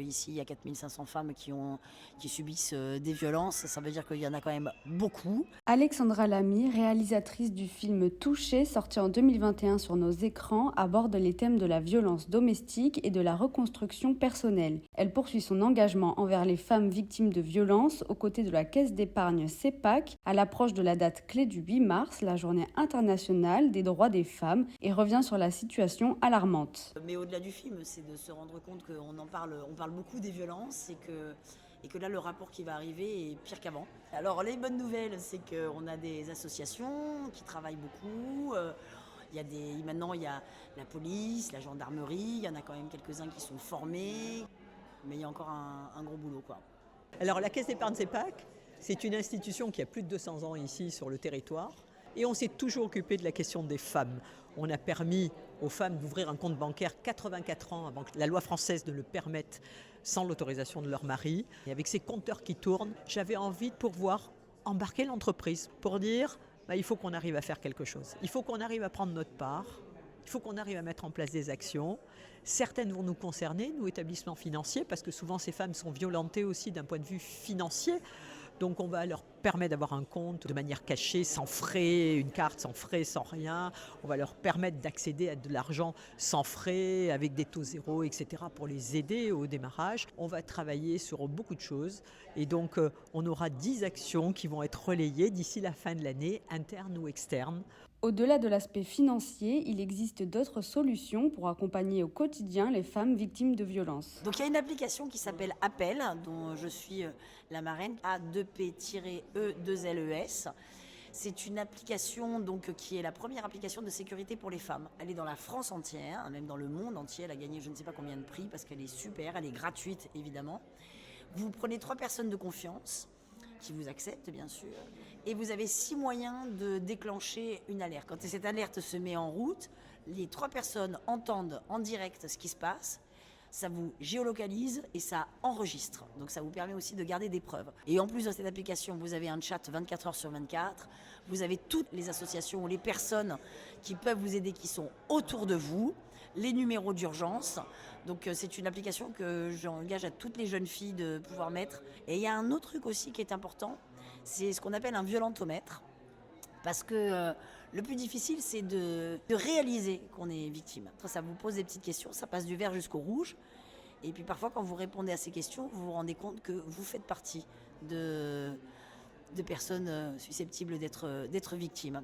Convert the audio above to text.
Ici, il y a 4500 femmes qui subissent des violences. Ça veut dire qu'il y en a quand même beaucoup. Alexandra Lamy, réalisatrice du film Touché, sorti en 2021 sur nos écrans, aborde les thèmes de la violence domestique et de la reconstruction personnelle. Elle poursuit son engagement envers les femmes victimes de violences aux côtés de la caisse d'épargne CEPAC à l'approche de la date clé du 8 mars, la journée internationale des droits des femmes, et revient sur la situation alarmante. Mais au-delà du film, c'est de se rendre compte qu'on on parle beaucoup des violences et que là, le rapport qui va arriver est pire qu'avant. Alors, les bonnes nouvelles, c'est qu'on a des associations qui travaillent beaucoup. Maintenant, il y a la police, la gendarmerie, il y en a quand même quelques-uns qui sont formés. Mais il y a encore un gros boulot, quoi. Alors, la Caisse d'épargne CEPAC, c'est une institution qui a plus de 200 ans ici sur le territoire. Et on s'est toujours occupé de la question des femmes. On a permis aux femmes d'ouvrir un compte bancaire 84 ans avant que la loi française ne le permette sans l'autorisation de leur mari. Et avec ces compteurs qui tournent, j'avais envie de pouvoir embarquer l'entreprise pour dire il faut qu'on arrive à faire quelque chose. Il faut qu'on arrive à prendre notre part. Il faut qu'on arrive à mettre en place des actions. Certaines vont nous concerner, nous, établissements financiers, parce que souvent ces femmes sont violentées aussi d'un point de vue financier. Donc on va leur permettre d'avoir un compte de manière cachée, sans frais, une carte sans frais, sans rien. On va leur permettre d'accéder à de l'argent sans frais, avec des taux zéro, etc. pour les aider au démarrage. On va travailler sur beaucoup de choses. Et donc on aura 10 actions qui vont être relayées d'ici la fin de l'année, internes ou externes. Au-delà de l'aspect financier, il existe d'autres solutions pour accompagner au quotidien les femmes victimes de violences. Donc il y a une application qui s'appelle Appel, dont je suis la marraine, A2P-E2LES. C'est une application qui est la première application de sécurité pour les femmes. Elle est dans la France entière, même dans le monde entier. Elle a gagné je ne sais pas combien de prix parce qu'elle est super, elle est gratuite évidemment. Vous prenez 3 personnes de confiance qui vous acceptent bien sûr, et vous avez 6 moyens de déclencher une alerte. Quand cette alerte se met en route, les 3 personnes entendent en direct ce qui se passe, ça vous géolocalise et ça enregistre. Donc ça vous permet aussi de garder des preuves. Et en plus de cette application, vous avez un chat 24 heures sur 24, vous avez toutes les associations ou les personnes qui peuvent vous aider, qui sont autour de vous, les numéros d'urgence. Donc c'est une application que j'engage à toutes les jeunes filles de pouvoir mettre. Et il y a un autre truc aussi qui est important, c'est ce qu'on appelle un violentomètre. Parce que le plus difficile, c'est de réaliser qu'on est victime. Ça vous pose des petites questions, ça passe du vert jusqu'au rouge. Et puis parfois, quand vous répondez à ces questions, vous vous rendez compte que vous faites partie de personnes susceptibles d'être victimes.